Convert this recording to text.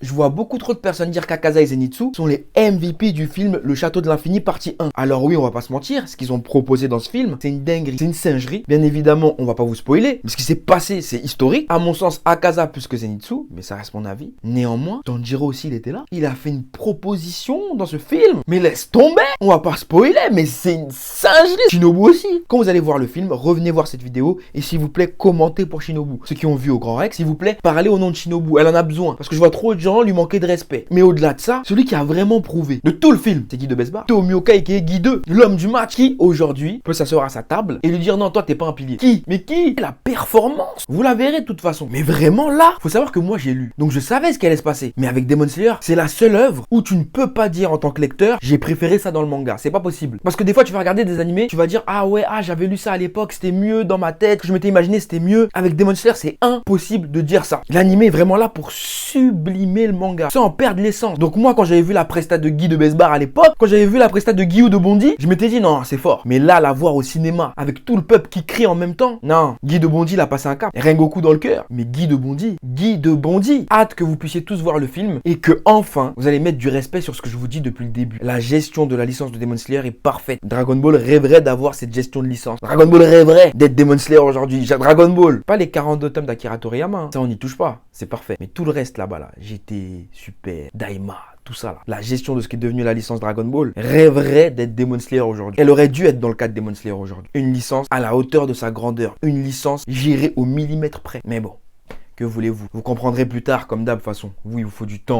je vois beaucoup trop de personnes dire qu'Akaza et Zenitsu sont les MVP du film Le Château de l'Infini partie 1. Alors oui, on va pas se mentir, ce qu'ils ont proposé dans ce film, c'est une dinguerie, c'est une singerie. Bien évidemment, on va pas vous spoiler, mais ce qui s'est passé, c'est historique. À mon sens, Akaza plus que Zenitsu, mais ça reste mon avis. Néanmoins, Tanjiro aussi, il était là. Il a fait une proposition dans ce film. Mais laisse tomber, on va pas spoiler, mais c'est une singerie. Shinobu aussi. Quand vous allez voir le film, revenez voir cette vidéo et s'il vous plaît, commentez pour Shinobu. Ceux qui ont vu au Grand Rex, s'il vous plaît, parlez au nom de Shinobu. Elle en a besoin. Parce que je vois trop de gens lui manquer de respect. Mais au-delà de ça, celui qui a vraiment prouvé de tout le film, c'est Guy de Besbar. Tomioka qui est Guy 2, l'homme du match, qui aujourd'hui peut s'asseoir à sa table et lui dire non, toi t'es pas un pilier. Qui? Mais qui? La performance. Vous la verrez de toute façon. Mais vraiment là, faut savoir que moi j'ai lu. Donc je savais ce qui allait se passer. Mais avec Demon Slayer, c'est la seule œuvre où tu ne peux pas dire en tant que lecteur, j'ai préféré ça dans le manga. C'est pas possible. Parce que des fois tu vas regarder des animés, tu vas dire ah ouais, j'avais lu ça à l'époque, c'était mieux dans ma tête, je m'étais imaginé c'était mieux. Avec Demon Slayer, c'est impossible de dire ça. L'animé est vraiment là pour sublimer le manga, sans en perdre l'essence. Donc moi quand j'avais vu la presta de Guy de Besbar à l'époque, quand j'avais vu la presta de Guy ou de Bondy, je m'étais dit non, c'est fort. Mais là, la voir au cinéma avec tout le peuple qui crie en même temps, non, Guy de Bondy il a passé un cap. Rengoku dans le cœur. Mais Guy de Bondy. Hâte que vous puissiez tous voir le film et que enfin vous allez mettre du respect sur ce que je vous dis depuis le début. La gestion de la licence de Demon Slayer est parfaite. Dragon Ball rêverait d'avoir cette gestion de licence. Dragon Ball rêverait d'être Demon Slayer aujourd'hui. Dragon Ball, pas les 42 tomes d'Akira Toriyama. Ça on n'y touche pas, c'est parfait. Mais tout le reste là-bas là, GT, Super, Daima, tout ça là. La gestion de ce qui est devenu la licence Dragon Ball rêverait d'être Demon Slayer aujourd'hui. Elle aurait dû être dans le cadre Demon Slayer aujourd'hui. Une licence à la hauteur de sa grandeur. Une licence gérée au millimètre près. Mais bon, que voulez-vous? Vous comprendrez plus tard comme d'hab façon. Oui, il vous faut du temps.